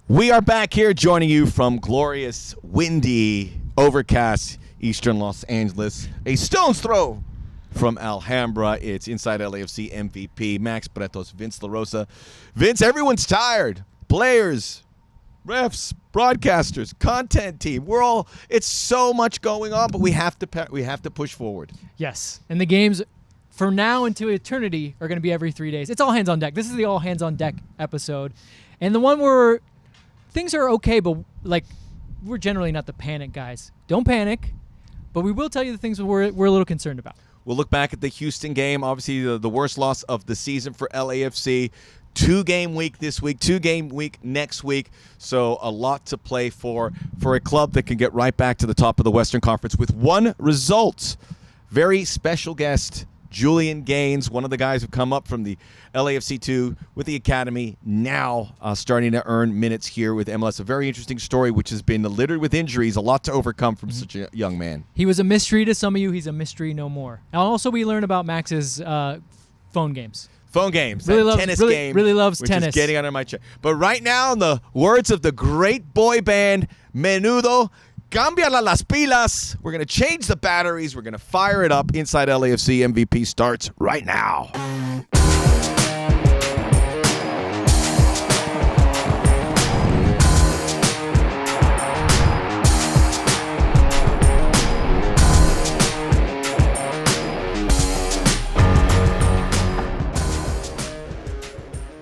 We are back here joining you from glorious, windy, overcast eastern Los Angeles. A stone's throw from Alhambra. It's Inside LAFC MVP, Max Bretos, Vince LaRosa. Vince, everyone's tired. Players, refs, broadcasters, content team. It's so much going on, but we have to push forward. Yes, and the games from now into eternity are going to be every 3 days. It's all hands on deck. This is the all hands on deck episode. And the one where things are okay, but we're generally not the panic guys. Don't panic, but we will tell you the things we're a little concerned about. We'll look back at the Houston game, obviously the worst loss of the season for LAFC. 2-game week this week, 2-game week next week. So a lot to play for a club that can get right back to the top of the Western Conference with one result. Very special guest, Julian Gaines, one of the guys who come up from the LAFC2 with the academy, now starting to earn minutes here with MLS. A very interesting story, which has been littered with injuries, a lot to overcome from such a young man. He was a mystery to some of you. He's a mystery no more. And also, we learned about Max's phone games. Phone games, tennis game. Really loves which tennis. Is getting under my chair. But right now, in the words of the great boy band, Menudo, Cámbiala las pilas. We're going to change the batteries. We're going to fire it up. Inside LAFC MVP starts right now.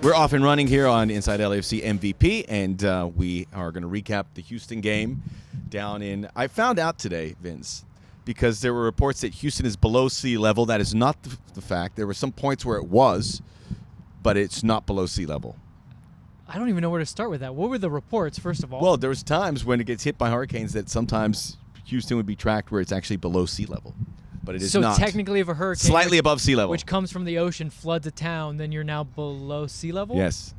We're off and running here on Inside LAFC MVP, and we are going to recap the Houston game down in... I found out today, Vince, because there were reports that Houston is below sea level. That is not the fact. There were some points where it was, but it's not below sea level. I don't even know where to start with that. What were the reports, first of all? Well, there was times when it gets hit by hurricanes that sometimes Houston would be tracked where it's actually below sea level. But it is not. So technically, if a hurricane slightly above sea level, which comes from the ocean, floods a town, then you're now below sea level? Yes.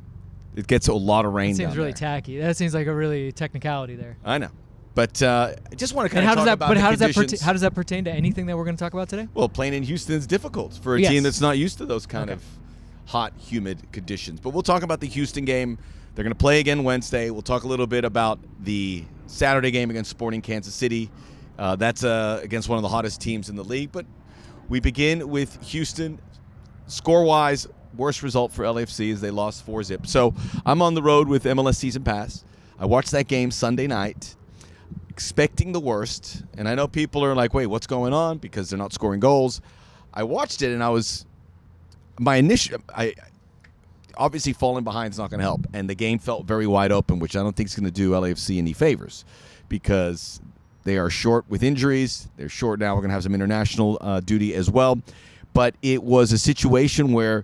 It gets a lot of rain. That seems down really there. tacky. That seems like a really technicality there. I know. But I just want to kind of talk about the conditions. How does that pertain to anything that we're going to talk about today? Well, playing in Houston is difficult for a team that's not used to those kind of hot, humid conditions. But we'll talk about the Houston game. They're going to play again Wednesday. We'll talk a little bit about the Saturday game against Sporting Kansas City. That's against one of the hottest teams in the league. But we begin with Houston. Score-wise, worst result for LAFC is they lost 4-0. So I'm on the road with MLS Season Pass. I watched that game Sunday night, expecting the worst. And I know people are like, wait, what's going on? Because they're not scoring goals. I watched it, and obviously falling behind is not going to help. And the game felt very wide open, which I don't think is going to do LAFC any favors because they are short with injuries. They're short now. We're going to have some international duty as well. But it was a situation where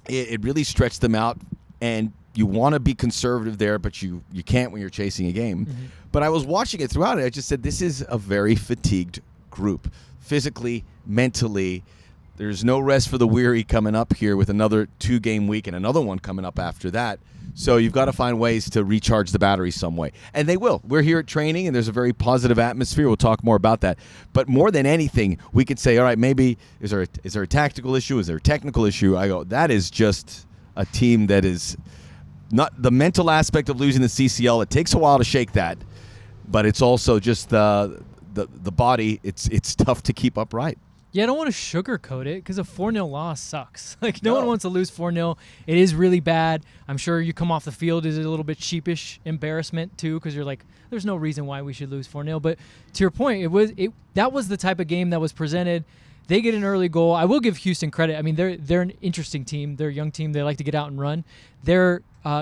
it really stretched them out, and you want to be conservative there, but you can't when you're chasing a game. Mm-hmm. But I was watching it throughout it. I just said, this is a very fatigued group, physically, mentally. There's no rest for the weary coming up here with another 2-game week and another one coming up after that. So you've got to find ways to recharge the battery some way. And they will. We're here at training, and there's a very positive atmosphere. We'll talk more about that. But more than anything, we could say, all right, maybe is there a tactical issue? Is there a technical issue? I go, that is just a team that is not the mental aspect of losing the CCL. It takes a while to shake that. But it's also just the body. It's tough to keep upright. Yeah, I don't want to sugarcoat it because a 4-0 loss sucks. No one wants to lose 4-0. It is really bad. I'm sure you come off the field is a little bit sheepish embarrassment too because you're like, there's no reason why we should lose 4-0. But to your point, that was the type of game that was presented. They get an early goal. I will give Houston credit. I mean, they're an interesting team. They're a young team. They like to get out and run.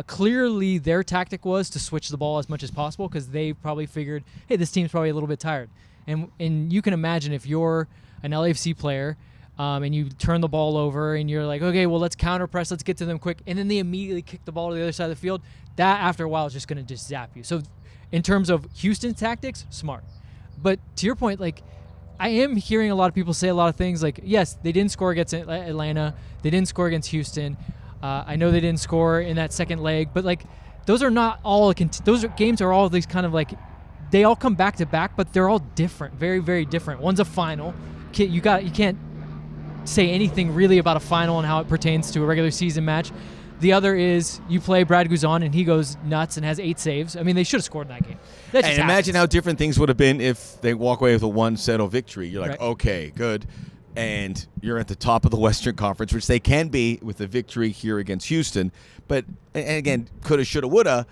Clearly their tactic was to switch the ball as much as possible because they probably figured, hey, this team's probably a little bit tired. And you can imagine if you're an LAFC player, and you turn the ball over, and you're like, okay, well, let's counter press, let's get to them quick, and then they immediately kick the ball to the other side of the field. That, after a while, is just going to just zap you. So, in terms of Houston tactics, smart. But to your point, I am hearing a lot of people say a lot of things like, yes, they didn't score against Atlanta, they didn't score against Houston. I know they didn't score in that second leg, but those are not all. Those games are all these kind of they all come back to back, but they're all different, very, very different. One's a final. You can't say anything really about a final and how it pertains to a regular season match. The other is you play Brad Guzan and he goes nuts and has 8 saves. I mean, they should have scored in that game. That just And imagine how happens. different things would have been if they walk away with a 1-0 victory. You're like, Right. okay, good. And you're at the top of the Western Conference, which they can be with a victory here against Houston. But, and again, coulda, shoulda, woulda.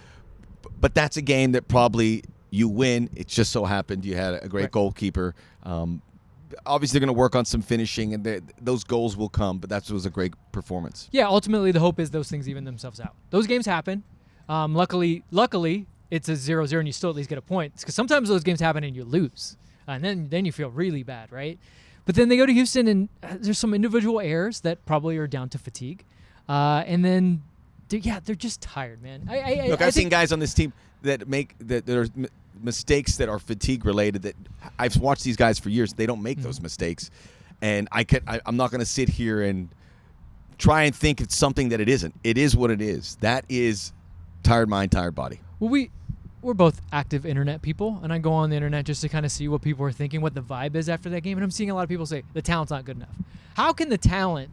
But that's a game that probably you win. It just so happened you had a great Right. goalkeeper. Obviously, they're going to work on some finishing, and those goals will come. But that was a great performance. Yeah, ultimately the hope is those things even themselves out. Those games happen. Luckily, it's a 0-0 and you still at least get a point. Because sometimes those games happen and you lose. And then you feel really bad, right? But then they go to Houston and there's some individual errors that probably are down to fatigue. And then, they're just tired, man. Look, I've seen guys on this team that make that are mistakes that are fatigue related. That I've watched these guys for years. They don't make those mistakes, and I'm not going to sit here and try and think it's something that it isn't. It is what it is. That is tired mind, tired body. Well, we're both active internet people, and I go on the internet just to kind of see what people are thinking, what the vibe is after that game, and I'm seeing a lot of people say the talent's not good enough. How can the talent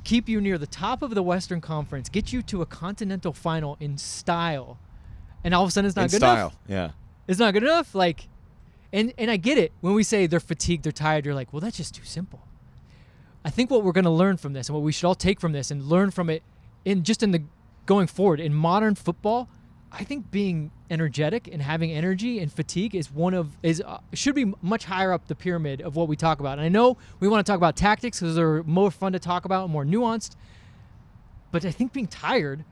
keep you near the top of the Western Conference, get you to a continental final in style, and all of a sudden it's not In good style, enough? yeah. It's not good enough? Like, and I get it. When we say they're fatigued, they're tired, you're like, well, that's just too simple. I think what we're going to learn from this and what we should all take from this and learn from it in the going forward in modern football, I think being energetic and having energy and fatigue should be much higher up the pyramid of what we talk about. And I know we want to talk about tactics because they're more fun to talk about, more nuanced. But I think being tired,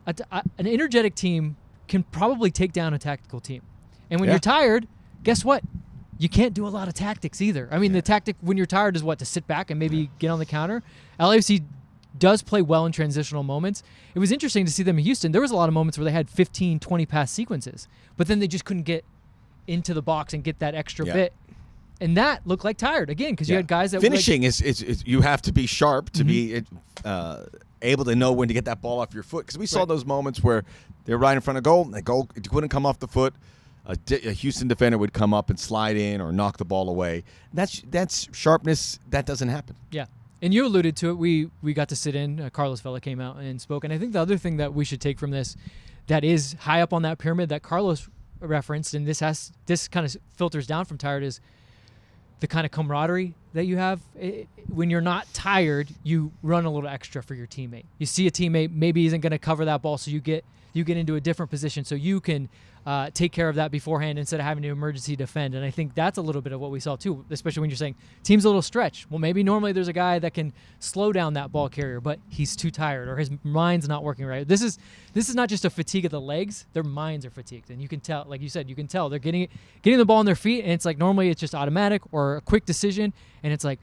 an energetic team can probably take down a tactical team. And when you're tired, guess what? You can't do a lot of tactics either. I mean, the tactic when you're tired is what? To sit back and maybe get on the counter. LAFC does play well in transitional moments. It was interesting to see them in Houston. There was a lot of moments where they had 15, 20 pass sequences, but then they just couldn't get into the box and get that extra bit. And that looked like tired, again, because you had guys that finishing is you have to be sharp to be able to know when to get that ball off your foot. Because we saw those moments where they were right in front of goal, and the goal it couldn't come off the foot. A Houston defender would come up and slide in or knock the ball away. That's sharpness. That doesn't happen. Yeah. And you alluded to it. We got to sit in. Carlos Vela came out and spoke. And I think the other thing that we should take from this that is high up on that pyramid that Carlos referenced, and this kind of filters down from tired, is the kind of camaraderie that you have. When you're not tired, you run a little extra for your teammate. You see a teammate maybe isn't going to cover that ball, so you get into a different position so you can take care of that beforehand instead of having to emergency defend. And I think that's a little bit of what we saw too, especially when you're saying team's a little stretched. Well, maybe normally there's a guy that can slow down that ball carrier, but he's too tired or his mind's not working right. This is not just a fatigue of the legs. Their minds are fatigued. And you can tell, like you said, they're getting the ball on their feet, and it's like normally it's just automatic or a quick decision, and it's like,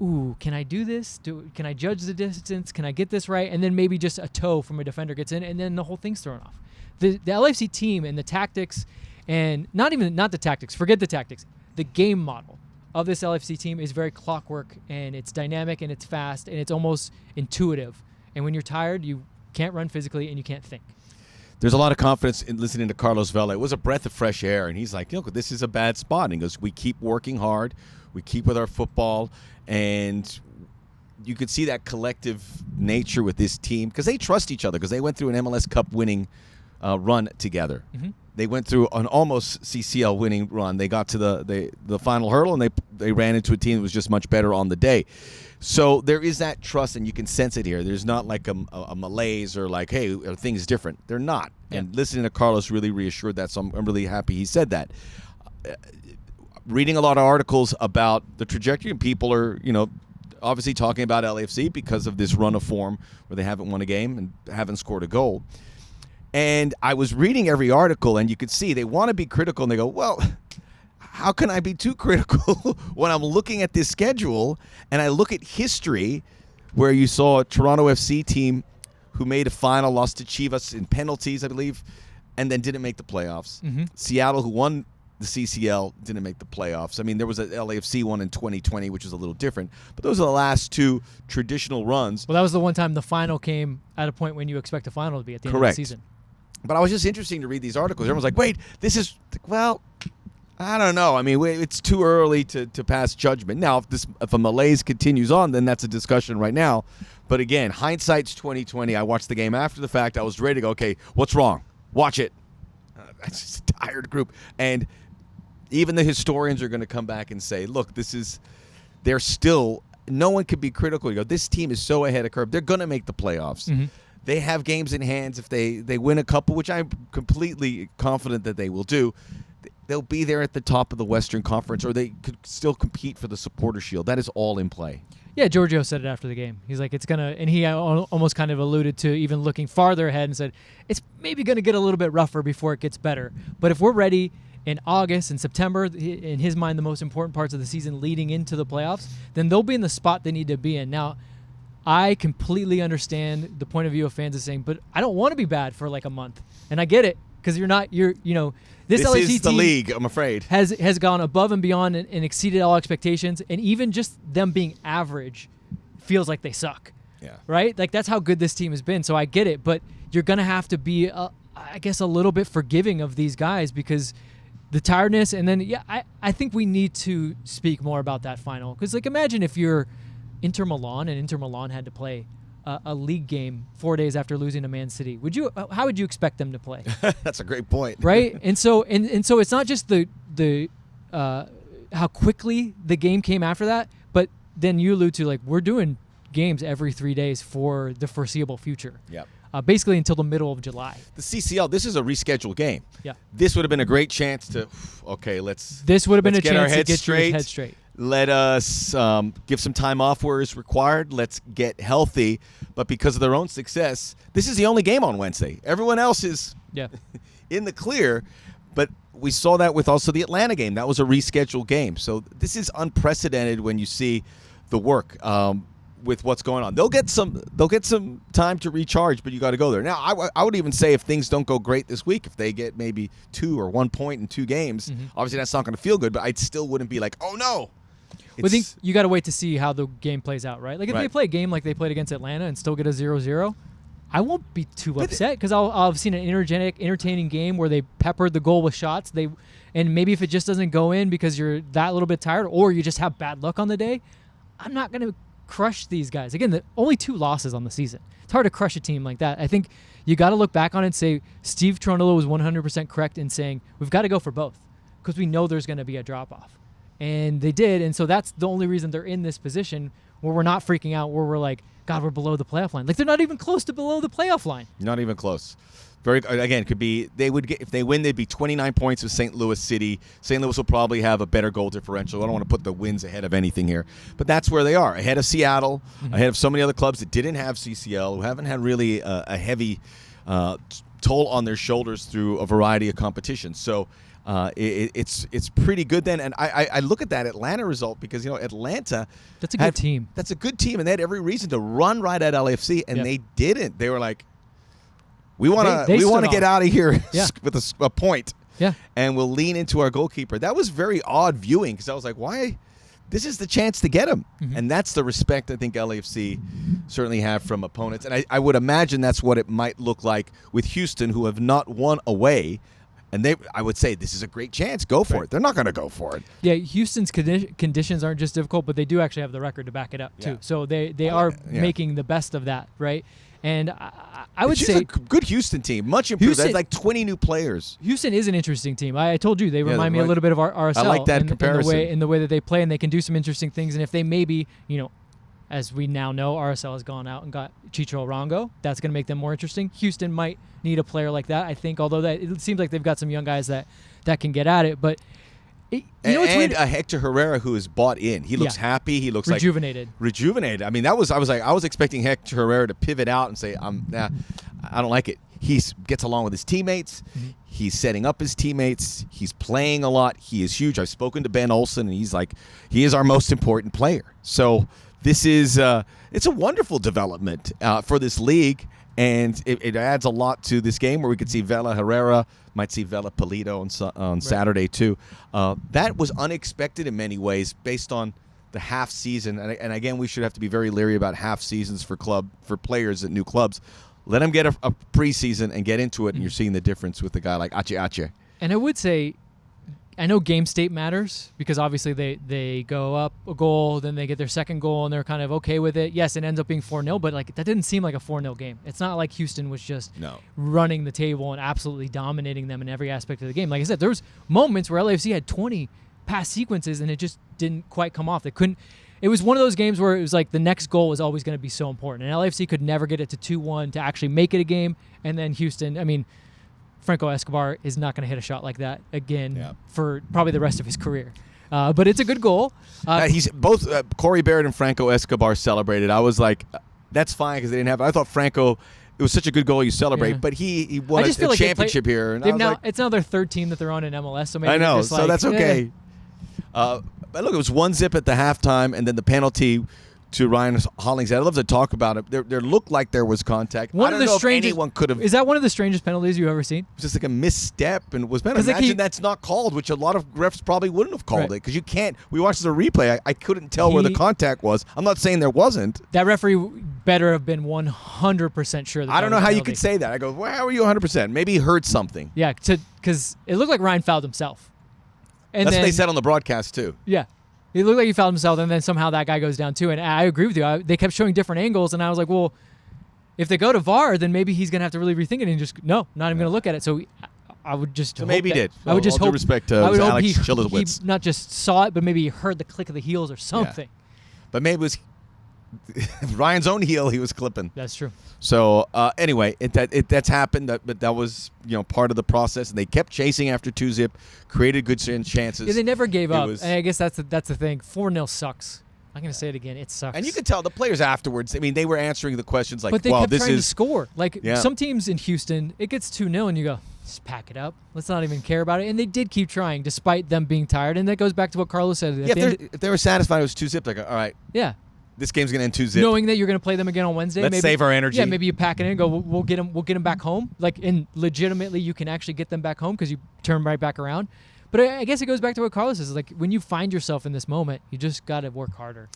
ooh, can I do this? Can I judge the distance? Can I get this right? And then maybe just a toe from a defender gets in, and then the whole thing's thrown off. The LAFC team and the tactics, and not the tactics, forget the tactics. The game model of this LAFC team is very clockwork, and it's dynamic, and it's fast, and it's almost intuitive. And when you're tired, you can't run physically, and you can't think. There's a lot of confidence in listening to Carlos Vela. It was a breath of fresh air, and he's like, look, this is a bad spot. And he goes, we keep working hard. We keep with our football, and you could see that collective nature with this team because they trust each other because they went through an MLS Cup winning run together. Mm-hmm. They went through an almost CCL winning run. They got to the final hurdle, and they ran into a team that was just much better on the day. So there is that trust, and you can sense it here. There's not like a malaise or like, hey, are things different? They're not. Yeah. And listening to Carlos really reassured that, so I'm really happy he said that. Reading a lot of articles about the trajectory, and people are, obviously talking about LAFC because of this run of form where they haven't won a game and haven't scored a goal. And I was reading every article, and you could see they want to be critical, and they go, well, how can I be too critical when I'm looking at this schedule and I look at history where you saw a Toronto FC team who made a final, lost to Chivas in penalties, I believe, and then didn't make the playoffs. Mm-hmm. Seattle, who won the CCL, didn't make the playoffs. I mean, there was an LAFC one in 2020, which was a little different. But those are the last two traditional runs. Well, that was the one time the final came at a point when you expect a final to be at the end of the season. But I was just interesting to read these articles. Everyone's like, wait, this is, well, I don't know. I mean, it's too early to pass judgment. Now, if a malaise continues on, then that's a discussion right now. But again, hindsight's 20/20. I watched the game after the fact. I was ready to go, okay, what's wrong? Watch it. That's just a tired group. And even the historians are going to come back and say, look, they're still, no one could be critical. You go, this team is so ahead of curve. They're going to make the playoffs. Mm-hmm. They have games in hands. If they win a couple, which I'm completely confident that they will do, they'll be there at the top of the Western Conference, or they could still compete for the Supporter Shield. That is all in play. Yeah, Giorgio said it after the game. He's like, it's going to, and he almost kind of alluded to even looking farther ahead and said, it's maybe going to get a little bit rougher before it gets better. But if we're ready in August and September, in his mind, the most important parts of the season leading into the playoffs, then they'll be in the spot they need to be in. Now, I completely understand the point of view of fans is saying, but I don't want to be bad for like a month. And I get it, because this LAFC is the team league, I'm afraid. has gone above and beyond and exceeded all expectations, and even just them being average feels like they suck. Yeah. Right? Like, that's how good this team has been. So I get it, but you're going to have to be, I guess, a little bit forgiving of these guys, because the tiredness, and then, I think we need to speak more about that final. Because, like, imagine if you're Inter Milan and Inter Milan had to play a league game 4 days after losing to Man City. How would you expect them to play? That's a great point. Right? And so it's not just the how quickly the game came after that, but then you allude to, like, we're doing games every 3 days for the foreseeable future. Yep. Basically until the middle of July. The CCL, this is a rescheduled game. Yeah. This would have been a great chance to, This would have been a get our chance to heads get straight. your head straight. Let us give some time off where it's required. Let's get healthy. But because of their own success, this is the only game on Wednesday. Everyone else is in the clear. But we saw that with also the Atlanta game. That was a rescheduled game. So this is unprecedented when you see the work with what's going on. They'll get some time to recharge, but you got to go there. Now, I would even say if things don't go great this week, if they get maybe 2 or 1 point in 2 games, obviously that's not going to feel good, but I still wouldn't be like, oh no. I think you got to wait to see how the game plays out, right? Like, if they play a game like they played against Atlanta and still get a 0-0, I won't be too upset, because I'll have seen an entertaining game where they peppered the goal with shots. And maybe if it just doesn't go in because you're that little bit tired, or you just have bad luck on the day, I'm not going to crush these guys. Again, only 2 losses on the season. It's hard to crush a team like that. I think you got to look back on it and say Steve Tronillo was 100% correct in saying we've got to go for both, because we know there's going to be a drop-off. And they did, and so that's the only reason they're in this position where we're not freaking out, where we're like, God, we're below the playoff line. Like, they're not even close to below the playoff line. Not even close. Could be, they would get, if they win, they'd be 29 points with St. Louis City. St. Louis will probably have a better goal differential. I don't want to put the wins ahead of anything here, but that's where they are, ahead of Seattle, ahead of so many other clubs that didn't have CCL, who haven't had really a heavy toll on their shoulders through a variety of competitions. So it's pretty good then. And I look at that Atlanta result because, Atlanta, that's a good team. That's a good team, and they had every reason to run right at LAFC, and they didn't. They were like, we want to get out of here with a point, and we'll lean into our goalkeeper. That was very odd viewing, because I was like, why? This is the chance to get him. And that's the respect I think LAFC certainly have from opponents. And I would imagine that's what it might look like with Houston, who have not won away. And I would say this is a great chance. Go for it. They're not going to go for it. Yeah, Houston's conditions aren't just difficult, but they do actually have the record to back it up, too. So they are making the best of that, right? And I would say a good Houston team, much improved. They had like 20 new players. Houston is an interesting team. I told you they remind me a little bit of RSL. I like that comparison. In the way that they play, and they can do some interesting things. And if they maybe, as we now know, RSL has gone out and got Chicho Arango. That's going to make them more interesting. Houston might need a player like that, I think, although it seems like they've got some young guys that can get at it. But and a Hector Herrera who is bought in. He looks happy. He looks rejuvenated. I mean, I was expecting Hector Herrera to pivot out and say, I don't like it. He gets along with his teammates. He's setting up his teammates. He's playing a lot. He is huge. I've spoken to Ben Olsen, and he's like, he is our most important player. So this is it's a wonderful development for this league. And it adds a lot to this game, where we could see Vela Herrera, might see Vela Polito on Saturday too. That was unexpected in many ways, based on the half season. And again, we should have to be very leery about half seasons for players at new clubs. Let them get a preseason and get into it, and you're seeing the difference with a guy like Ache Ache. And I would say, I know game state matters because obviously they go up a goal, then they get their second goal, and they're kind of okay with it. Yes, it ends up being 4-0, but like that didn't seem like a 4-0 game. It's not like Houston was just running the table and absolutely dominating them in every aspect of the game. Like I said, there was moments where LAFC had 20 pass sequences and it just didn't quite come off. They couldn't. It was one of those games where it was like the next goal was always going to be so important, and LAFC could never get it to 2-1 to actually make it a game. And then Houston, I mean, Franco Escobar is not going to hit a shot like that again for probably the rest of his career. But it's a good goal. He's both Corey Barrett and Franco Escobar celebrated. I was like, that's fine because they didn't have. I thought Franco. It was such a good goal you celebrate, but he won a championship here. And it's now their third team that they're on in MLS. So maybe I know, so that's okay. But look, it was 1-0 at the halftime, and then the penalty to Ryan Hollingshead. I'd love to talk about it. There looked like there was contact. I don't know if anyone could have. Is that one of the strangest penalties you've ever seen? It was just like a misstep, and was better. Imagine that's not called, which a lot of refs probably wouldn't have called it because you can't. We watched the replay. I couldn't tell where the contact was. I'm not saying there wasn't. That referee better have been 100% sure. I don't know how you could say that. I go, well, how are you 100%? Maybe he heard something. Yeah, because it looked like Ryan fouled himself. And that's what they said on the broadcast too. Yeah. It looked like he fouled himself, and then somehow that guy goes down too. And I agree with you. They kept showing different angles, and I was like, well, if they go to VAR, then maybe he's going to have to really rethink it and just, not even going to look at it. So I would just hope maybe he did. I would just hope. Respect to Alex Chilowitz. He not just saw it, but maybe he heard the click of the heels or something. Yeah. But maybe it was Ryan's own heel he was clipping. That's true. So anyway, that's happened. But that was part of the process, and they kept chasing after 2-0, created good chances. Yeah, they never gave up. And I guess that's the thing. 4-0 sucks. I'm going to say it again. It sucks. And you could tell the players afterwards. I mean, they were answering the questions like, but they "Wow, kept this trying is to score." Like some teams in Houston, it gets 2-0, and you go, "Just pack it up. Let's not even care about it." And they did keep trying, despite them being tired. And that goes back to what Carlos said. If they were satisfied, it was 2-0. Like, all right, this game's going to end 2-0. Knowing that you're going to play them again on Wednesday. Let's save our energy. Yeah, maybe you pack it in and go, we'll get them back home. And legitimately, you can actually get them back home because you turn right back around. But I guess it goes back to what Carlos says. Like, when you find yourself in this moment, you just got to work harder.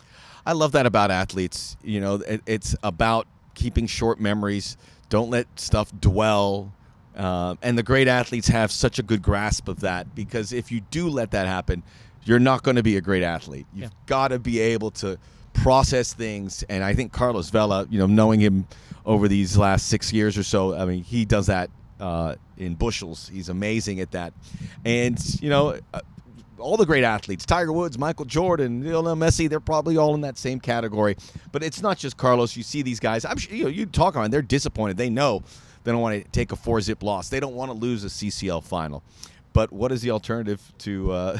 I love that about athletes. It's about keeping short memories. Don't let stuff dwell. And the great athletes have such a good grasp of that, because if you do let that happen, you're not going to be a great athlete. You've got to be able to process things. And I think Carlos Vela, knowing him over these last 6 years or so, I mean, he does that in bushels. He's amazing at that. And, all the great athletes, Tiger Woods, Michael Jordan, Lionel Messi, they're probably all in that same category. But it's not just Carlos. You see these guys. I'm sure you talk on. They're disappointed. They know they don't want to take a 4-0 loss. They don't want to lose a CCL final. But what is the alternative to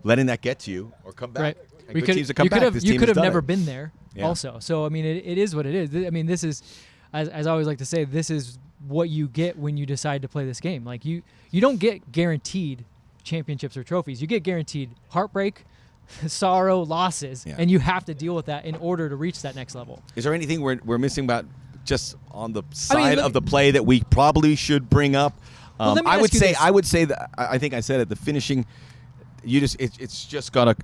letting that get to you or come back? Right. You could have never been there. Also. So I mean, it is what it is. I mean, this is, as I always like to say, this is what you get when you decide to play this game. Like you don't get guaranteed championships or trophies. You get guaranteed heartbreak, sorrow, losses, and you have to deal with that in order to reach that next level. Is there anything we're missing about just on the side of the play that we probably should bring up? I would say that I think I said it. The finishing, it's just gotta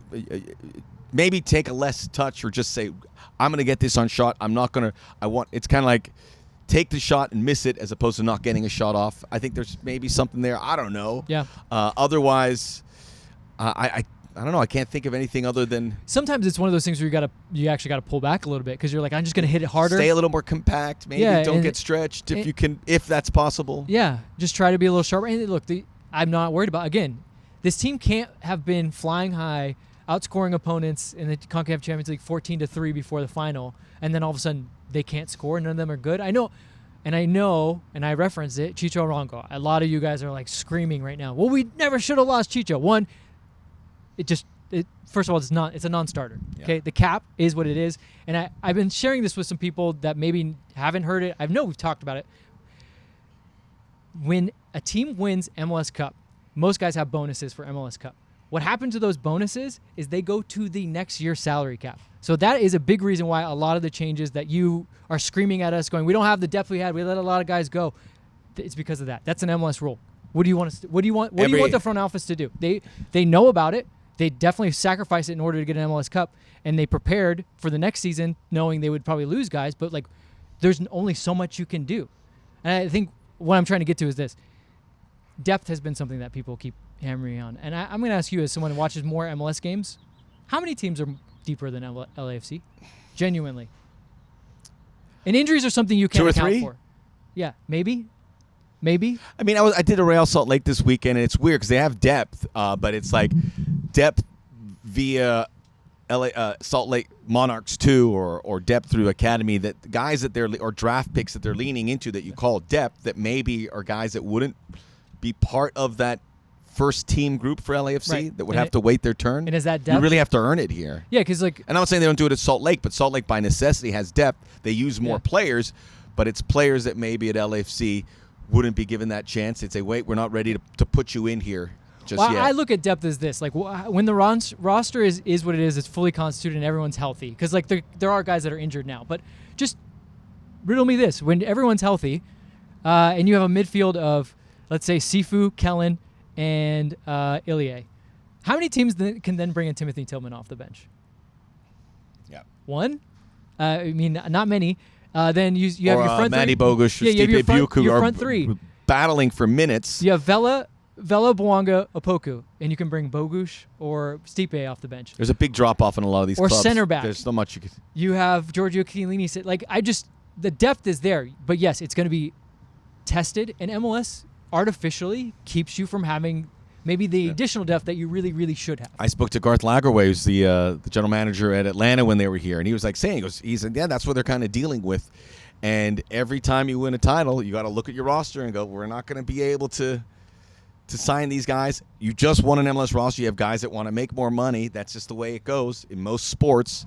maybe take a less touch, or just say, I'm gonna get this on shot. I'm not gonna. It's kind of like take the shot and miss it as opposed to not getting a shot off. I think there's maybe something there. I don't know. Yeah. Otherwise, I don't know. I can't think of anything other than. Sometimes it's one of those things where you actually got to pull back a little bit because you're like, I'm just going to hit it harder. Stay a little more compact. Maybe don't get stretched if that's possible. Yeah, just try to be a little sharper. And look, I'm not worried about. Again, this team can't have been flying high, outscoring opponents in the CONCACAF Champions League 14-3 before the final, and then all of a sudden they can't score. None of them are good. I know, and I referenced it, Chicho Arango. A lot of you guys are like screaming right now, well, we never should have lost Chicho. One, first of all, it's a non-starter. Yeah. Okay, the cap is what it is. And I've been sharing this with some people that maybe haven't heard it. I know we've talked about it. When a team wins MLS Cup, most guys have bonuses for MLS Cup. What happens to those bonuses is they go to the next year's salary cap. So that is a big reason why a lot of the changes that you are screaming at us going, we don't have the depth we had, we let a lot of guys go. It's because of that. That's an MLS rule. What do you want the front office to do? They know about it. They definitely sacrificed it in order to get an MLS Cup, and they prepared for the next season knowing they would probably lose guys, but like there's only so much you can do. And I think what I'm trying to get to is this. depth has been something that people keep hammering on. And I'm going to ask you, as someone who watches more MLS games, how many teams are deeper than LAFC? Genuinely. And injuries are something you can't account for. Yeah, maybe. I mean, I did a Real Salt Lake this weekend, and it's weird because they have depth, but it's like depth via Salt Lake Monarchs 2 or depth through academy, that the guys that they're, or draft picks that they're leaning into that you call depth, that maybe are guys that wouldn't be part of that first team group for LAFC, that would have to wait their turn. And is that depth? You really have to earn it here. Yeah, because like, and I'm not saying they don't do it at Salt Lake, but Salt Lake by necessity has depth. They use more players, but it's players that maybe at LAFC wouldn't be given that chance. They'd say, wait, we're not ready to put you in here just yet. I look at depth as this. Like, when the roster is what it is, it's fully constituted and everyone's healthy. Because, like, there are guys that are injured now. But just riddle me this. When everyone's healthy and you have a midfield of, let's say, Sifu, Kellen, and Ilie, how many teams can then bring in Timothy Tillman off the bench? Yeah. One? I mean, not many. Then you have your front Matty three. Bogusz, Yeah, you have your Stipe Biuk, your front three. Battling for minutes. You have Vela, Bouanga, Opoku, and you can bring Bogusz or Stipe off the bench. There's a big drop-off in a lot of these or clubs. Or center back. There's so much you could... You have Giorgio Chiellini. Like, the depth is there. But, yes, it's going to be tested. And MLS artificially keeps you from having maybe the additional depth that you really, really should have. I spoke to Garth Lagerwey, who's the general manager at Atlanta when they were here, and he was like saying, he said, yeah, that's what they're kind of dealing with. And every time you win a title, you got to look at your roster and go, we're not going to be able to sign these guys. You just won an MLS roster. You have guys that want to make more money. That's just the way it goes in most sports.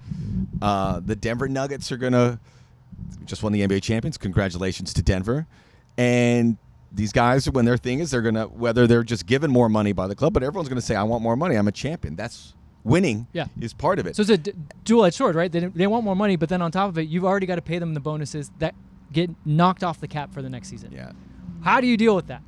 The Denver Nuggets are going to just won the NBA champions. Congratulations to Denver. And these guys, when their thing is, they're going to, whether they're just given more money by the club, but everyone's going to say, I want more money. I'm a champion. That's winning is part of it. So it's a dual-edged sword, right? They want more money, but then on top of it, you've already got to pay them the bonuses that get knocked off the cap for the next season. Yeah. How do you deal with that?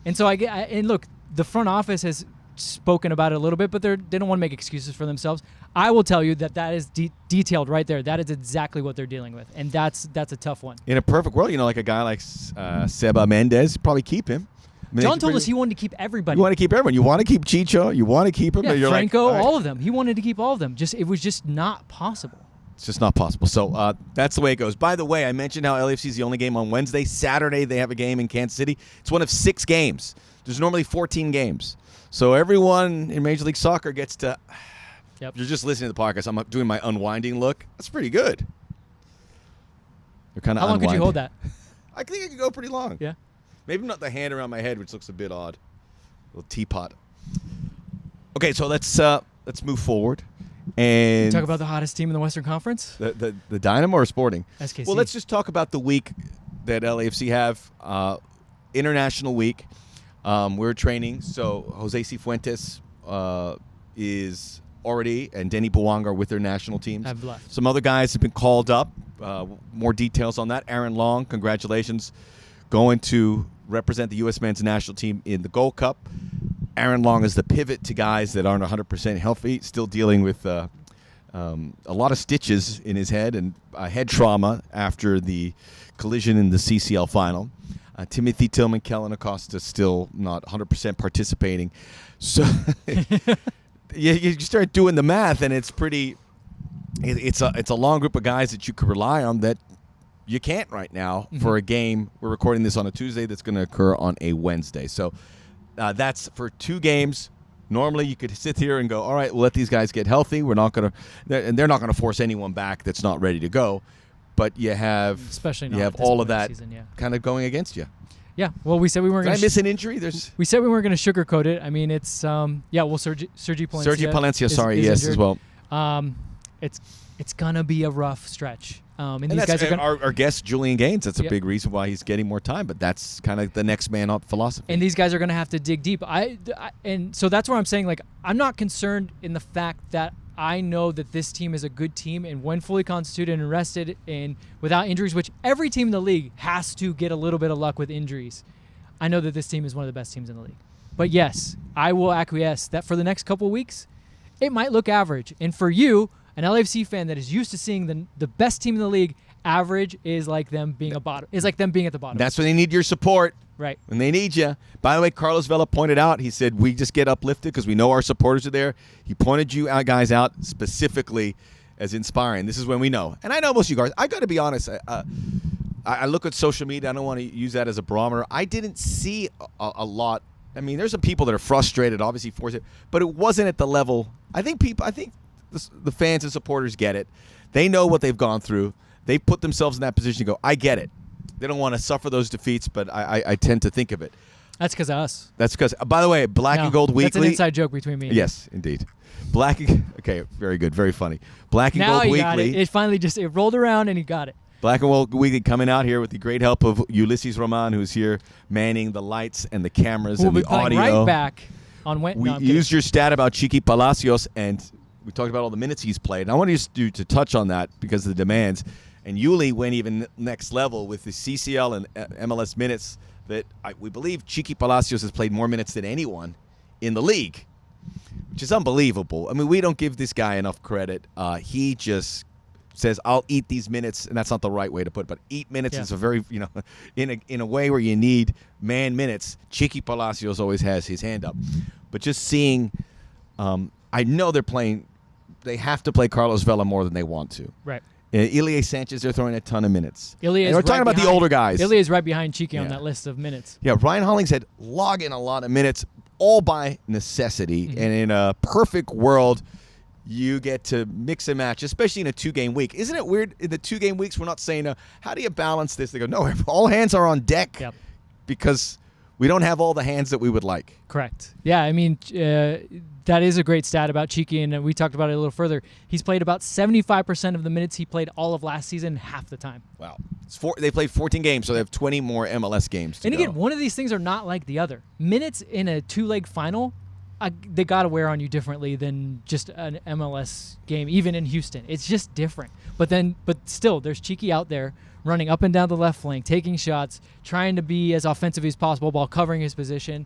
And so and look, the front office has spoken about it a little bit, but they don't want to make excuses for themselves. I will tell you that is detailed right there. That is exactly what they're dealing with, and that's a tough one. In a perfect world, like a guy like Seba Mendez, probably keep him. I mean, John told us he wanted to keep everybody. You want to keep everyone. You want to keep Chicho. You want to keep him. Yeah, Franco, like, all of them. He wanted to keep all of them. It was just not possible. It's just not possible. So that's the way it goes. By the way, I mentioned how LAFC is the only game on Wednesday. Saturday, they have a game in Kansas City. It's one of 6 games. There's normally 14 games. So everyone in Major League Soccer gets to... Yep. You're just listening to the podcast. I'm doing my unwinding look. That's pretty good. You're kind of How long could you hold that? I think it could go pretty long. Yeah. Maybe not the hand around my head, which looks a bit odd. A little teapot. Okay, so let's move forward and talk about the hottest team in the Western Conference. The Dynamo or Sporting? SKC. Well, let's just talk about the week that LAFC have. International week. We're training, so Jose Cifuentes is already, and Denny Bouanga are with their national teams. Have left. Some other guys have been called up. More details on that. Aaron Long, congratulations, going to represent the U.S. men's national team in the Gold Cup. Aaron Long is the pivot to guys that aren't 100% healthy, still dealing with a lot of stitches in his head and head trauma after the collision in the CCL final. Timothy Tillman, Kellen Acosta still not 100% participating. So you start doing the math, and it's pretty. It's a long group of guys that you could rely on that you can't right now for a game. We're recording this on a Tuesday that's going to occur on a Wednesday. So that's for 2 games. Normally, you could sit here and go, all right, we'll let these guys get healthy. We're not going to, and they're not going to force anyone back that's not ready to go. But you have, especially you have all of that season, kind of going against you. Yeah. Well, we said we weren't going to miss an injury. We said we weren't going to sugarcoat it. I mean, it's Sergi Palencia. Yes, injured. as well. It's gonna be a rough stretch. And these that's guys are our guest Julian Gaines. That's a big reason why he's getting more time. But that's kind of the next man up philosophy. And these guys are gonna have to dig deep. And so that's where I'm saying, like, I'm not concerned in the fact that I know that this team is a good team, and when fully constituted and rested and without injuries, which every team in the league has to get a little bit of luck with injuries, I know that this team is one of the best teams in the league. But yes, I will acquiesce that for the next couple of weeks, it might look average. And for you, an LAFC fan that is used to seeing the best team in the league average is like them being a bottom. Is like them being at the bottom. That's when they need your support. Right. When they need you. By the way, Carlos Vela pointed out, he said, we just get uplifted because we know our supporters are there. He pointed you guys out specifically as inspiring. This is when we know. And I know most of you guys. I got to be honest. I look at social media. I don't want to use that as a barometer. I didn't see a lot. I mean, there's some people that are frustrated, obviously, forced it, but it wasn't at the level. I think the fans and supporters get it. They know what they've gone through. They put themselves in that position to go, I get it. They don't want to suffer those defeats, but I tend to think of it. That's because of us. That's because, by the way, Black and Gold Weekly. That's an inside joke between me and yes, indeed. Okay, very good, very funny. Black and Gold Weekly. Got it finally it rolled around and he got it. Black and Gold Weekly coming out here with the great help of Ulysses Roman, who's here manning the lights and the cameras and the audio. Right back on We used your stat about Chiqui Palacios, and we talked about all the minutes he's played. And I want you to touch on that because of the demands. And Yuli went even next level with the CCL and MLS minutes that we believe Chiqui Palacios has played more minutes than anyone in the league, which is unbelievable. I mean, we don't give this guy enough credit. He just says, I'll eat these minutes, and that's not the right way to put it, but eat minutes is a very, in a way where you need man minutes. Chiqui Palacios always has his hand up. But just seeing, I know they have to play Carlos Vela more than they want to. Right. Ilie Sanchez, they're throwing a ton of minutes. We're talking about the older guys. Ilie is right behind Chiqui on that list of minutes. Yeah, Ryan Hollingshead logging a lot of minutes, all by necessity. Mm-hmm. And in a perfect world, you get to mix and match, especially in a 2-game week. Isn't it weird? In the 2-game weeks, we're not saying, how do you balance this? They go, no, all hands are on deck because we don't have all the hands that we would like. Correct. Yeah, I mean, that is a great stat about Chiqui, and we talked about it a little further. He's played about 75% of the minutes he played all of last season, half the time. Wow. They played 14 games, so they have 20 more MLS games to go. Again, one of these things are not like the other. Minutes in a 2-leg final, they got to wear on you differently than just an MLS game, even in Houston. It's just different. But still, there's Chiqui out there running up and down the left flank, taking shots, trying to be as offensive as possible while covering his position.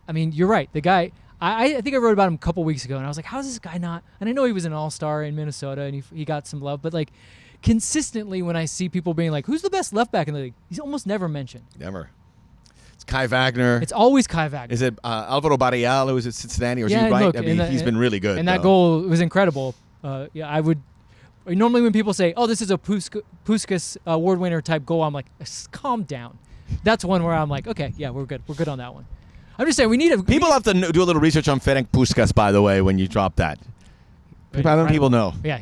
I mean, you're right. The guy, I think I wrote about him a couple weeks ago, and I was like, how is this guy not? And I know he was an all-star in Minnesota, and he got some love, but like consistently when I see people being like, who's the best left back in the league? He's almost never mentioned. Never. It's Kai Wagner. It's always Kai Wagner. Is it Alvaro Barrial who was at Cincinnati, or is he right? Look, I mean, he's been really good. And that goal was incredible. I would. Normally when people say, oh, this is a Puskas award winner type goal, I'm like, calm down. That's one where I'm like, okay, yeah, we're good. We're good on that one. I'm just saying people have to do a little research on Ferenc Puskas, by the way, when you drop that. People know. Yeah,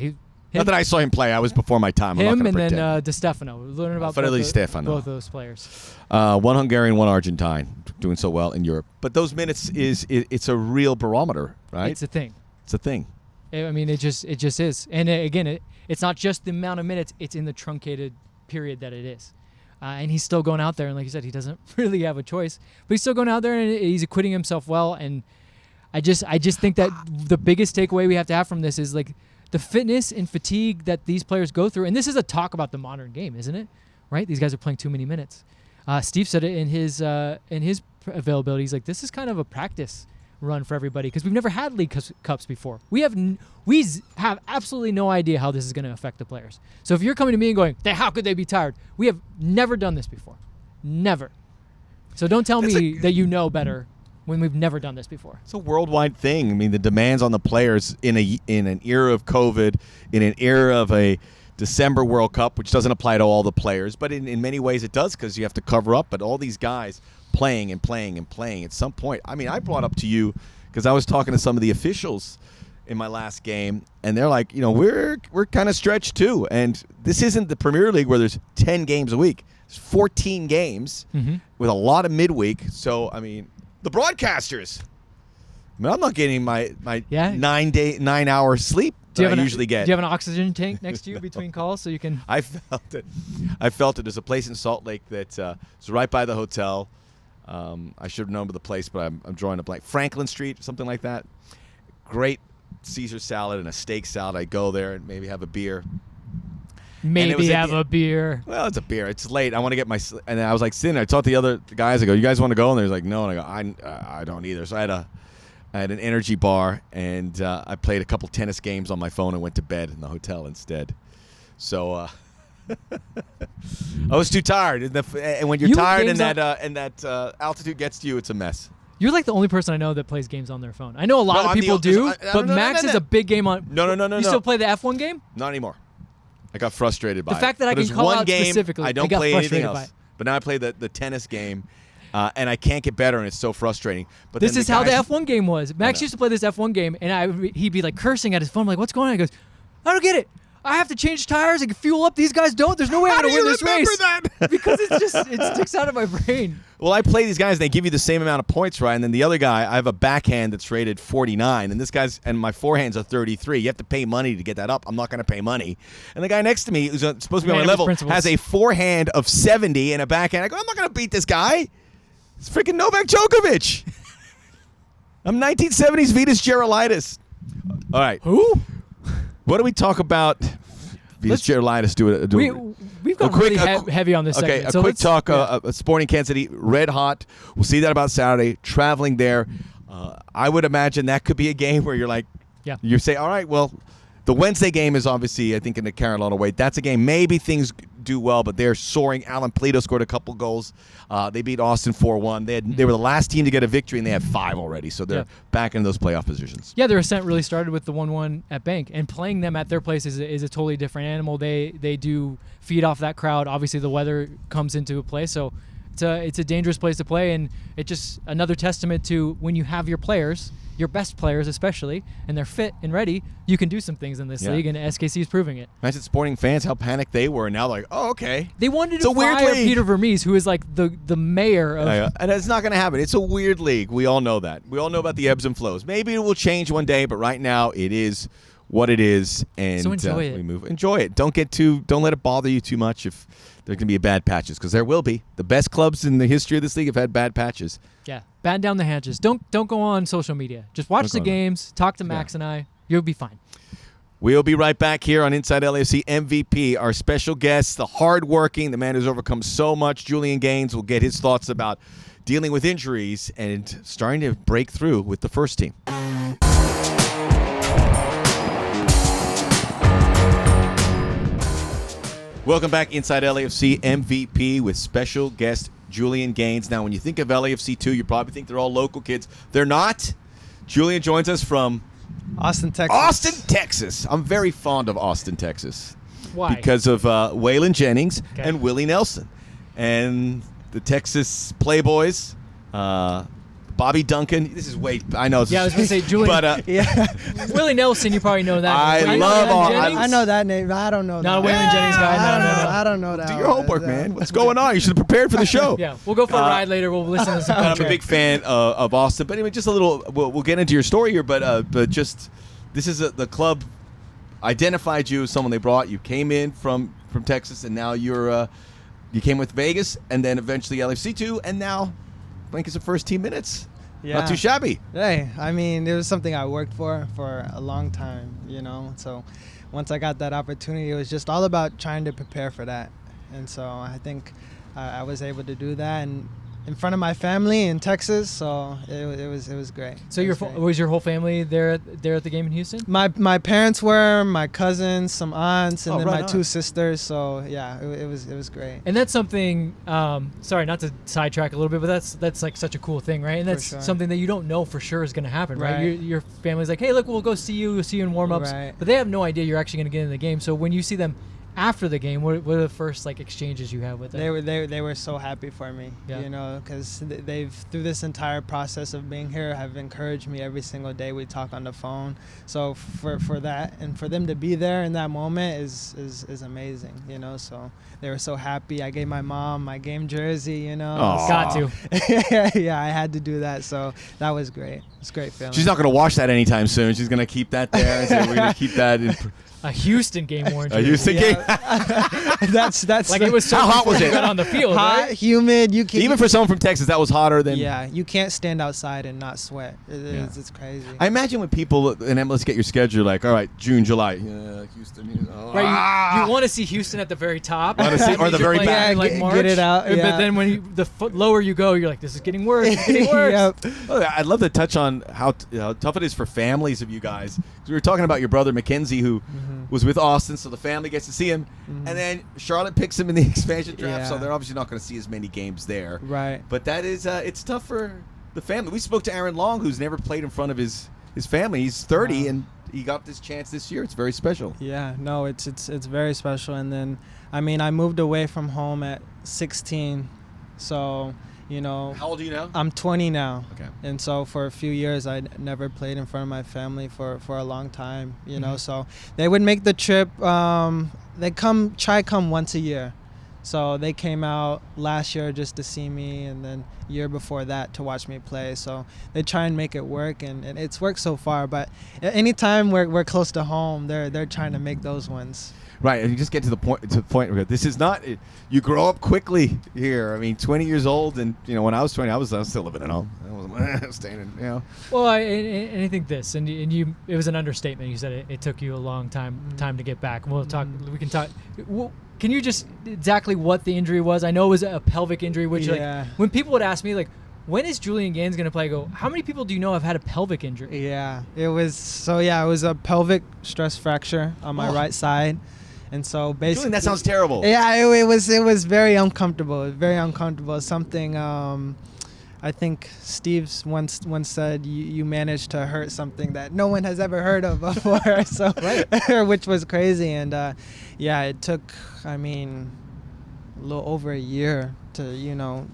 not that I saw him play. I was before my time. Him and then Di Stefano. We're learning about both those players. One Hungarian, one Argentine, doing so well in Europe. But those minutes it's a real barometer, right? It's a thing. It's a thing. I mean, it just is. And again, it's not just the amount of minutes; it's in the truncated period that it is. And he's still going out there, and like you said, he doesn't really have a choice. But he's still going out there, and he's acquitting himself well. And I just think that the biggest takeaway we have to have from this is like the fitness and fatigue that these players go through. And this is a talk about the modern game, isn't it? Right? These guys are playing too many minutes. Steve said it in his availability. He's like, this is kind of a practice run for everybody because we've never had League Cups before. We have absolutely no idea how this is going to affect the players. So if you're coming to me and going, how could they be tired? We have never done this before. Never. So don't tell me that you know better when we've never done this before. It's a worldwide thing. I mean, the demands on the players in an era of COVID, in an era of a December World Cup, which doesn't apply to all the players, but in many ways it does because you have to cover up. But all these guys playing and playing and playing at some point. I mean, I brought up to you because I was talking to some of the officials in my last game, and they're like, we're kind of stretched too. And this isn't the Premier League where there's 10 games a week. There's 14 games with a lot of midweek. So, I mean, the broadcasters. I mean, I'm not getting my 9 hour sleep that I usually get. Do you have an oxygen tank next to you between calls so you can? I felt it. There's a place in Salt Lake that is right by the hotel. I should have known the place, but I'm drawing a blank. Franklin Street, something like that. Great Caesar salad and a steak salad. I go there and maybe have a beer. Maybe have a beer. Well, it's a beer. It's late. I want to get my. And I was like sitting there. I talked to the other guys. I go, you guys want to go? And they're like, no. And I go, I don't either. So I had an energy bar, and I played a couple tennis games on my phone and went to bed in the hotel instead. So I was too tired, and when you're You tired and games that altitude gets to you, it's a mess. You're like the only person I know that plays games on their phone. I know a lot of I'm people do, but no, Max is a big game on. No. You still play the F1 game? Not anymore. I got frustrated by The fact that it. I But can there's call one out game, specifically, I don't got play anything frustrated by else. it. But now I play the tennis game, and I can't get better, and it's so frustrating. But This then is how the guys- F1 game was. Max know. used to play this F1 game, and he'd be like cursing at his phone. I'm like, what's going on? He goes, I don't get it. I have to change tires and fuel up. These guys don't. There's no way I'm How going do to win you this remember race. that? Because it sticks out of my brain. Well, I play these guys, and they give you the same amount of points, right? And then the other guy, I have a backhand that's rated 49, and this guy's and my forehand's a 33. You have to pay money to get that up. I'm not going to pay money. And the guy next to me, who's supposed to be on my Man of his level, principles. has a forehand of 70 and a backhand. I go, I'm not going to beat this guy. It's freaking Novak Djokovic. I'm 1970s Vitas Gerulaitis. All right. Who? What do we talk about? Vitas Gerulaitis We've gone really heavy on this Okay, segment. a So quick let's- talk. yeah. Sporting Kansas City, red hot. We'll see that about Saturday. Traveling there, I would imagine that could be a game where you're like, Yeah. you say, all right, well, the Wednesday game is obviously, I think, in the Carolina way. That's a game. Maybe things do well, but they're soaring. Alan Plato scored a couple goals. They beat Austin 4-1. They were the last team to get a victory, and they have 5 already. So they're back in those playoff positions. Yeah, their ascent really started with the 1-1 at Bank, and playing them at their place is a totally different animal. They do feed off that crowd. Obviously, the weather comes into play, so it's a dangerous place to play, and it's just another testament to when you have your players, your best players especially, and they're fit and ready, you can do some things in this league, and SKC is proving it. Imagine Sporting fans how panicked they were, and now they're like, oh, okay. They wanted It's to a weird fire league. Peter Vermees, who is like the mayor of. And it's not going to happen. It's a weird league. We all know that. We all know about the ebbs and flows. Maybe it will change one day, but right now it is what it is, and So enjoy it. we move. Enjoy it. Don't let it bother you too much if there can be bad patches, because there will be. The best clubs in the history of this league have had bad patches. Yeah, batten down the hatches. Don't go on social media. Just watch the games. Talk to Max and I. You'll be fine. We'll be right back here on Inside LAFC MVP. Our special guest, the hardworking, the man who's overcome so much, Julian Gaines, will get his thoughts about dealing with injuries and starting to break through with the first team. Welcome back, Inside LAFC MVP with special guest Julian Gaines. Now, when you think of LAFC 2, you probably think they're all local kids. They're not. Julian joins us from Austin, Texas. Austin, Texas. I'm very fond of Austin, Texas. Why? Because of Waylon Jennings Okay. and Willie Nelson. And the Texas Playboys, Bobby Duncan. This is I know. Yeah, I was going to say, Julian. But Yeah, Willie Nelson, you probably know that. I Waylon love all- Jennings? I know that name. I don't know. Not that. a Waylon Jennings guy. No. I don't know that. do your homework, man. What's going on? You should have prepared for the show. Yeah, we'll go for a ride later. We'll listen to some I'm country. a big fan of Austin. But anyway, just a little. We'll get into your story here, but just this is the club identified you as someone they brought. You came in from Texas, and now you came with Vegas, and then eventually LFC 2, and now playing some first team minutes. Yeah. Not too shabby. Hey, I mean, it was something I worked for a long time, So once I got that opportunity, it was just all about trying to prepare for that. And so I think I was able to do that and in front of my family in Texas. So it was great. So It was great. was your whole family there at the game in Houston? My parents were, my cousins, some aunts, and Oh, then right my on. 2 sisters. So yeah, it was great. And that's something. Sorry, not to sidetrack a little bit, but that's like such a cool thing, right? And that's sure. something that you don't know for sure is going to happen, right? Right. Your family's like, hey, look, we'll go see you. We'll see you in warm-ups, Right. but they have no idea you're actually going to get in the game. So when you see them after the game, what are the first like exchanges you have with them? They were so happy for me, Yeah. because they've through this entire process of being here have encouraged me every single day. We talk on the phone, so for that and for them to be there in that moment is amazing, So they were so happy. I gave my mom my game jersey, Aw. Got to. Yeah, I had to do that, so that was great. It's a great feeling. She's not going to wash that anytime soon. She's going to keep that there and say we're going to keep that in. A Houston game warranty. Are you thinking? that's Like it was so How hot was before it? you got on the field, hot, right? humid. You can Even for someone from Texas, that was hotter than. yeah, you can't stand outside and not sweat. It's crazy. I imagine when people, and then let's get your schedule, like, all right, June, July, Houston. Right, you want to see Houston at the very top, Wanna see- That or means the you're very playing back. in, like Get March, it out, But yeah. then when the foot lower you go, you're like, this is getting worse. It's getting worse. Yep. Oh, I'd love to touch on how tough it is for families of you guys. 'Cause we were talking about your brother Mackenzie, who was with Austin, so the family gets to see him. And then Charlotte picks him in the expansion draft, so they're obviously not going to see as many games there. Right. But that is, it's tough for the family. We spoke to Aaron Long, who's never played in front of his family. He's 30, and he got this chance this year. It's very special. Yeah, no, it's very special. And then, I mean, I moved away from home at 16, so, you know. How old are you now? I'm 20 now. Okay. And so for a few years, I never played in front of my family for a long time, you know. So they would make the trip. They come once a year. So they came out last year just to see me, and then year before that to watch me play. So they try and make it work, and it's worked so far. But anytime we're close to home, they're trying to make those ones. Right, and you just get to the point where this is not. You grow up quickly here. I mean, 20 years old, and you know, when I was 20, I was still living at home. I wasn't staying in, you know. Well, and I think this, and you, it was an understatement. You said it took you a long time to get back. And we'll talk. We can talk. Can you just exactly what the injury was? I know it was a pelvic injury, which like when people would ask me like, when is Julian Gaines going to play? I go, how many people do you know have had a pelvic injury? Yeah, it was a pelvic stress fracture on my right side. And so basically, Julian, that sounds terrible. Yeah, it was very uncomfortable. Very uncomfortable. Something I think Steve once said you managed to hurt something that no one has ever heard of before. So, which was crazy. And it took, I mean, a little over a year to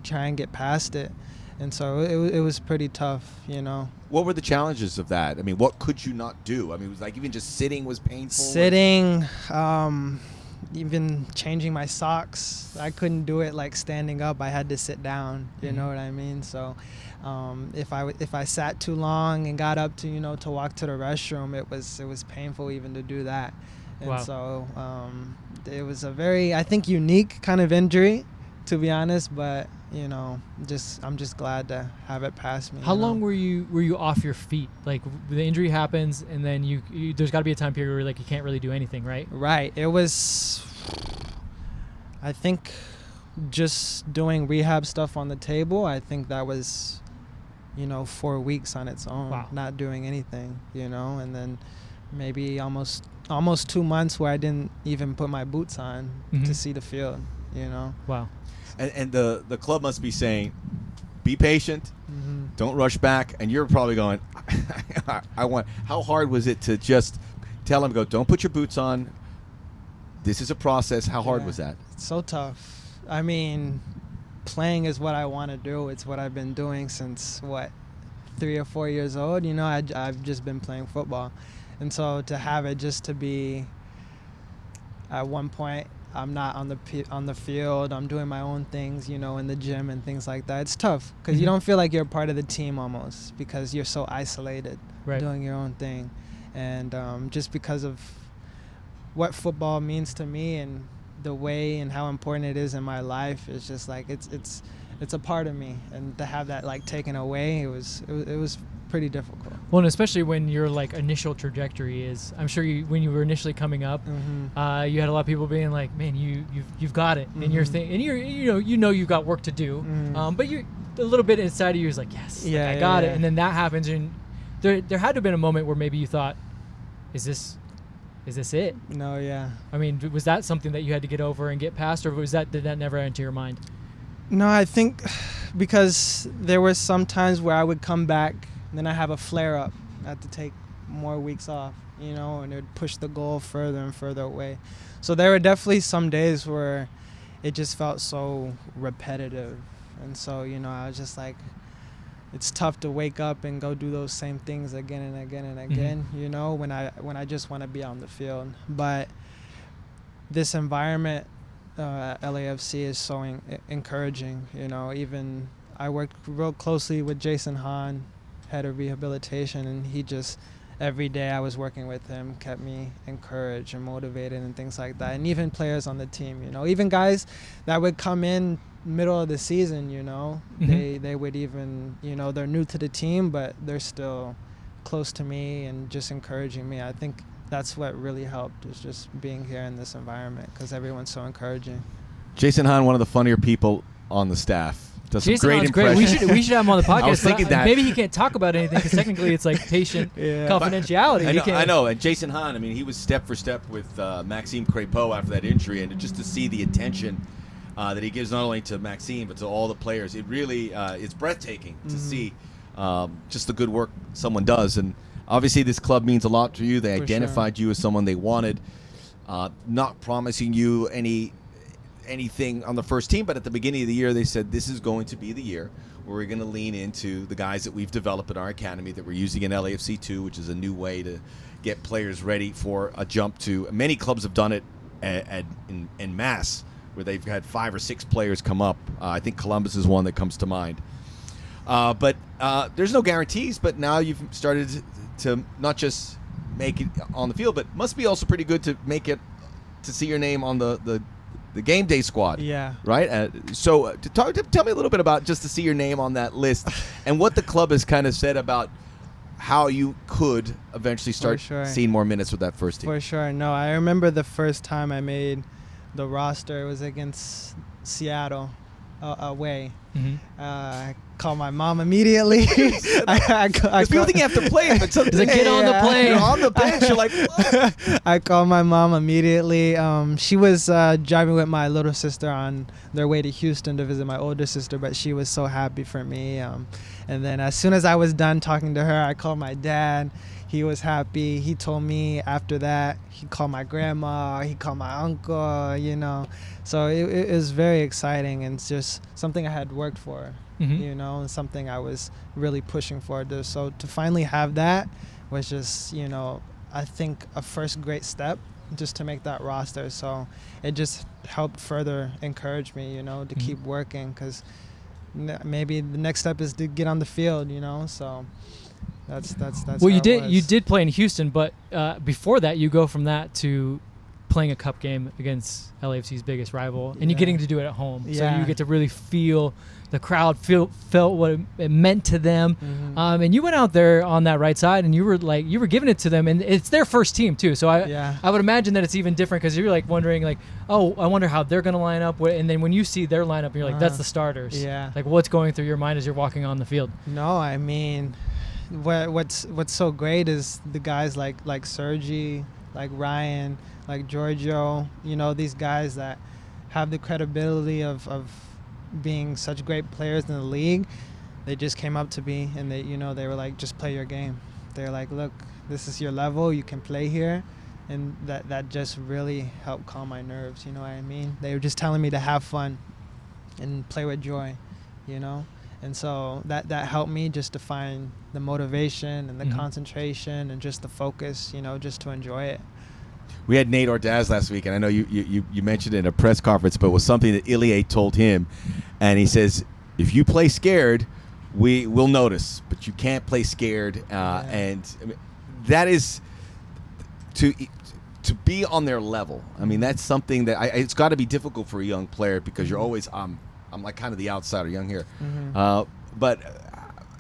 try and get past it. And so it was pretty tough, you know. What were the challenges of that? I mean, what could you not do? I mean, it was like even just sitting was painful. Sitting, even changing my socks. I couldn't do it like standing up. I had to sit down. You know what I mean? So, if I sat too long and got up to walk to the restroom, it was painful even to do that. And so it was a very, I think, unique kind of injury, to be honest. But I'm just glad to have it past me. How long were you off your feet? Like the injury happens, and then you there's got to be a time period where like you can't really do anything, right? Right. It was, I think, just doing rehab stuff on the table. I think that was, 4 weeks on its own, not doing anything, and then maybe almost 2 months where I didn't even put my boots on to see the field, Wow. And the club must be saying, be patient, don't rush back. And you're probably going, how hard was it to just tell him, don't put your boots on. This is a process. How hard was that? It's so tough. I mean, playing is what I want to do. It's what I've been doing since, 3 or 4 years old. I've just been playing football. And so to have it just to be at one point, I'm not on the field. I'm doing my own things, in the gym and things like that. It's tough because you don't feel like you're a part of the team almost because you're so isolated, doing your own thing. And just because of what football means to me and the way and how important it is in my life, it's just like it's a part of me. And to have that like taken away, it was pretty difficult. Well, and especially when your like initial trajectory is, I'm sure when you were initially coming up, you had a lot of people being like, "Man, you've got it," and you've got work to do, but you're a little bit inside of you is like, "Yes, I got it," and then that happens, and there had to have been a moment where maybe you thought, "Is this it?" No, yeah. I mean, was that something that you had to get over and get past, or did that never enter your mind? No, I think because there were some times where I would come back. Then I have a flare up. I had to take more weeks off, and it would push the goal further and further away. So there were definitely some days where it just felt so repetitive. And so, I was just like, it's tough to wake up and go do those same things again and again and again, when I just want to be on the field. But this environment, LAFC is so encouraging, even I worked real closely with Jason Hahn, head of rehabilitation, and he just every day I was working with him kept me encouraged and motivated and things like that. And even players on the team, even guys that would come in middle of the season, they would even, they're new to the team, but they're still close to me and just encouraging me. I think that's what really helped, is just being here in this environment because everyone's so encouraging. Jason Hahn, one of the funnier people on the staff. Does some Jason great Hahn's great. impressions. We should have him on the podcast. I was thinking that. Maybe he can't talk about anything because technically it's like patient confidentiality. I know. And Jason Hahn, I mean, he was step for step with Maxime Crépeau after that injury, and just to see the attention that he gives not only to Maxime but to all the players, it really it's breathtaking to see just the good work someone does. And obviously, this club means a lot to you. They identified you as someone they wanted, not promising you anything on the first team, but at the beginning of the year they said this is going to be the year where we're going to lean into the guys that we've developed at our academy that we're using in LAFC 2, which is a new way to get players ready for a jump to. Many clubs have done it in mass, where they've had 5 or 6 players come up. I think Columbus is one that comes to mind. But there's no guarantees, but now you've started to not just make it on the field, but must be also pretty good to make it, to see your name on the game day squad. Yeah. Right? So tell me a little bit about just to see your name on that list and what the club has kind of said about how you could eventually start seeing more minutes with that first team. For sure. No, I remember the first time I made the roster. It was against Seattle away. I called my mom immediately. Because people think you have to play, but sometimes get on the plane. You're on the bench. You're like, what? I called my mom immediately. She was driving with my little sister on their way to Houston to visit my older sister, but she was so happy for me. And then as soon as I was done talking to her, I called my dad. He was happy. He told me after that, he called my grandma, he called my uncle, you know. So it was very exciting, and it's just something I had worked for, you know, and something I was really pushing for. So to finally have that was just, you know, I think a first great step just to make that roster. So it just helped further encourage me, you know, to keep working, because maybe the next step is to get on the field, you know. So that's well, you did play in Houston, but before that you go from that to playing a cup game against LAFC's biggest rival, and you're getting to do it at home. So you get to really feel the crowd, felt what it meant to them. And you went out there on that right side, and you were giving it to them, and it's their first team too. So I would imagine that it's even different, because you're like wondering like, oh, I wonder how they're going to line up. And then when you see their lineup, you're like, that's the starters. Yeah. Like, what's going through your mind as you're walking on the field? No, I mean, what's so great is the guys like Sergi, like Ryan, like Giorgio, you know, these guys that have the credibility of being such great players in the league. They just came up to me, and they were like, just play your game. They're like, look, this is your level, you can play here. And that just really helped calm my nerves, you know what I mean? They were just telling me to have fun and play with joy, you know? And so that helped me just to find the motivation and the concentration and just the focus, you know, just to enjoy it. We had Nate Ordaz last week, and I know you mentioned it in a press conference, but it was something that Ilie told him, and he says, if you play scared, we will notice, but you can't play scared. And I mean, that is to be on their level. I mean, that's something that it's got to be difficult for a young player, because you're always I'm like kind of the outsider, young here. But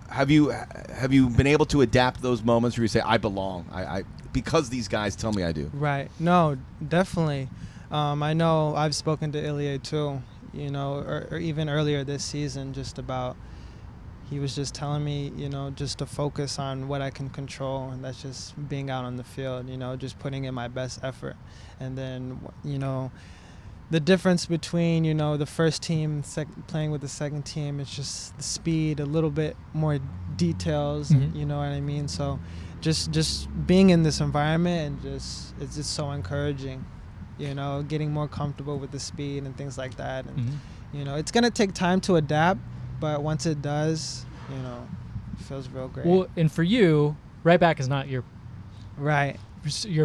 have you been able to adapt those moments where you say, I belong, I because these guys tell me I do? Right. No, definitely. I know I've spoken to Ilie too, you know, or even earlier this season, just about, he was just telling me, you know, just to focus on what I can control, and that's just being out on the field, you know, just putting in my best effort. And then, you know, the difference between, you know, the first team playing with the second team, it's just the speed, a little bit more details, you know what I mean? So just being in this environment, and it's just so encouraging, you know, getting more comfortable with the speed and things like that. And, you know, it's going to take time to adapt, but once it does, you know, it feels real great. Well, and for you, right back is not your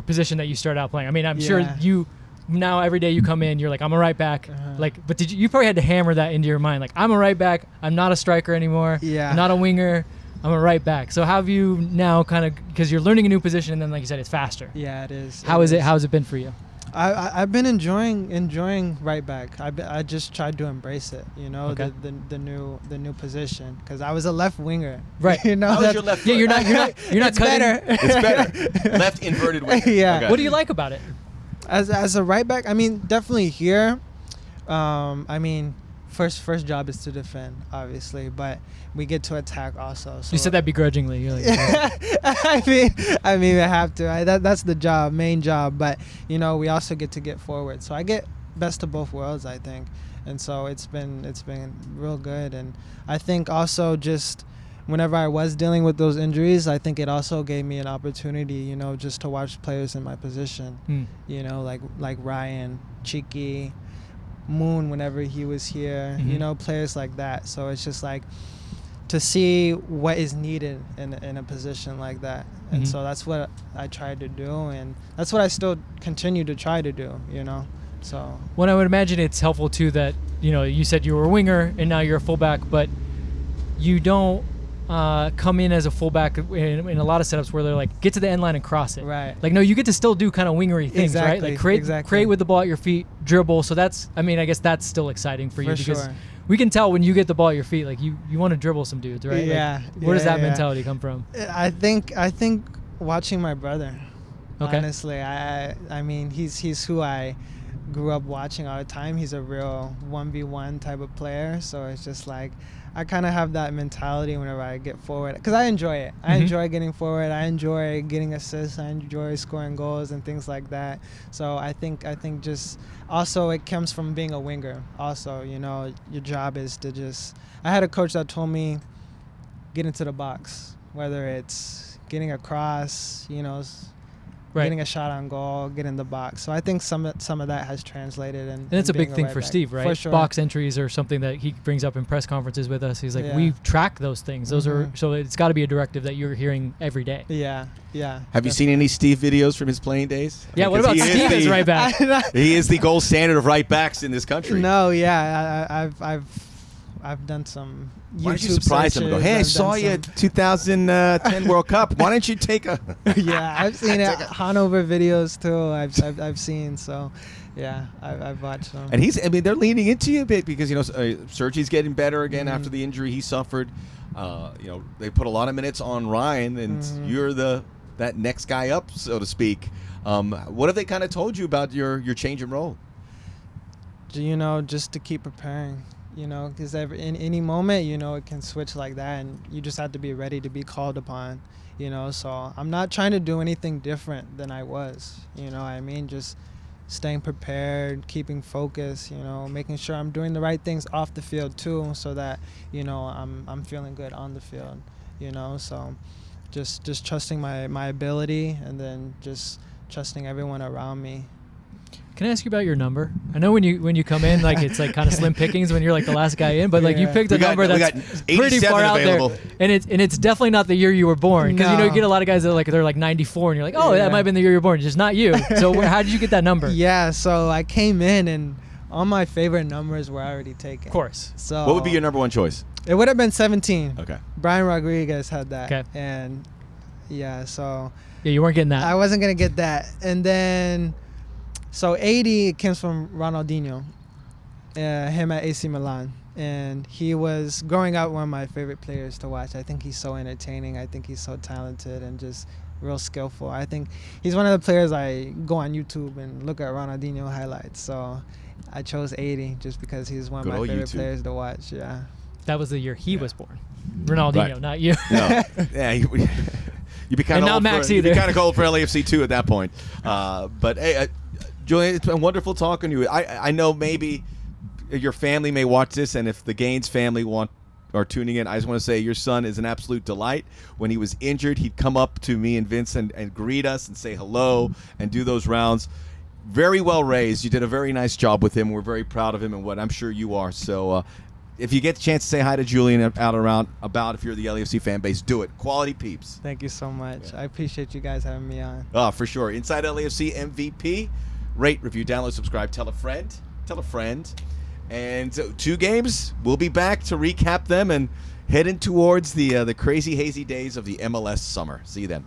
position that you start out playing. I mean, I'm sure you now every day you come in, you're like, I'm a right back. Like, but you probably had to hammer that into your mind. Like, I'm a right back. I'm not a striker anymore. I'm not a winger. I'm a right back. So how have you now kind of, because you're learning a new position, and then like you said, it's faster. Yeah, it is. How has it been for you? I've been enjoying right back. I just tried to embrace it, you know, the new position, because I was a left winger. Right. You know. How's your left foot? Yeah, you're not it's cutting. better. It's better. Left inverted winger. Yeah. Okay. What do you like about it? As a right back, I mean, definitely here. I mean, first job is to defend, obviously, but we get to attack also. So You said that begrudgingly. You're like, I mean, I have to. That's the job, main job. But we also get forward. So I get best of both worlds, I think, and so it's been real good. And I think also just whenever I was dealing with those injuries, I think it also gave me an opportunity, just to watch players in my position. Like Ryan, Cheeky, Moon whenever he was here, players like that. So it's just like to see what is needed in a position like that. And so that's what I tried to do, and that's what I still continue to try to do, So Well, I would imagine it's helpful too that, you said you were a winger and now you're a fullback, but you don't come in as a fullback in a lot of setups where they're like, get to the end line and cross it. Right. Like, no, you get to still do kind of wingery things, Exactly, right? Like create with the ball at your feet, dribble. So that's, I guess that's still exciting for you, because sure. we can tell when you get the ball at your feet, like you want to dribble some dudes, right? Yeah. Like, where does that mentality come from? I think watching my brother. Okay. Honestly, I mean, he's who I grew up watching all the time. He's a real 1v1 type of player, so it's just like I kind of have that mentality whenever I get forward, because I enjoy it. I enjoy getting forward. I enjoy getting assists. I enjoy scoring goals and things like that. So I think just also it comes from being a winger. Also, your job is to just. I had a coach that told me, get into the box, whether it's getting a cross, Right. getting a shot on goal, get in the box. So I think some of that has translated. And it's a big thing for Steve, right? For sure. Box entries are something that he brings up in press conferences with us. He's like, we track those things. Those are, so it's got to be a directive that you're hearing every day. Yeah. Have you seen any Steve videos from his playing days? Yeah, what about Steve as right back? He is the gold standard of right backs in this country. No, yeah, I've done some. Why don't you surprise him and go, hey, I saw you at 2010 World Cup. Why don't you take a... Yeah, I've seen it. Hanover videos, too, I've seen. So, yeah, I've watched them. And they're leaning into you a bit because, Sergi's getting better again after the injury he suffered. They put a lot of minutes on Ryan, and you're that next guy up, so to speak. What have they kind of told you about your change in role? Just to keep preparing. Because in any moment, it can switch like that, and you just have to be ready to be called upon, So I'm not trying to do anything different than I was, I mean, just staying prepared, keeping focus, making sure I'm doing the right things off the field too, so that, I'm feeling good on the field, So just trusting my ability, and then just trusting everyone around me. Can I ask you about your number? I know when you come in, like it's like kind of slim pickings when you're like the last guy in, but like you picked a number that's pretty far out there, and it's definitely not the year you were born, because you get a lot of guys that they're like 94, and you're like, oh, that might have been the year you were born, just not you. So how did you get that number? Yeah, so I came in and all my favorite numbers were already taken. Of course. So what would be your number one choice? It would have been 17. Okay. Brian Rodriguez had that. Okay. And so you weren't getting that. I wasn't gonna get that, and then. So 80 comes from Ronaldinho, him at AC Milan. And he was, growing up, one of my favorite players to watch. I think he's so entertaining. I think he's so talented and just real skillful. I think he's one of the players I go on YouTube and look at Ronaldinho highlights. So I chose 80 just because he's one of my favorite players to watch, yeah. That was the year he was born. Ronaldinho, not you. No. Yeah, you'd be kind of old. You'd be kind of old for LAFC too at that point. But hey, Julian, it's been wonderful talking to you. I know maybe your family may watch this, and if the Gaines family are tuning in, I just want to say your son is an absolute delight. When he was injured, he'd come up to me and Vince and greet us and say hello and do those rounds. Very well raised. You did a very nice job with him. We're very proud of him and what I'm sure you are. So if you get the chance to say hi to Julian out around about, if you're the LAFC fan base, do it. Quality peeps. Thank you so much. I appreciate you guys having me on. Oh, for sure. Inside LAFC MVP. Rate, review, download, subscribe, tell a friend. Tell a friend. And 2 games. We'll be back to recap them and heading towards the crazy, hazy days of the MLS summer. See you then.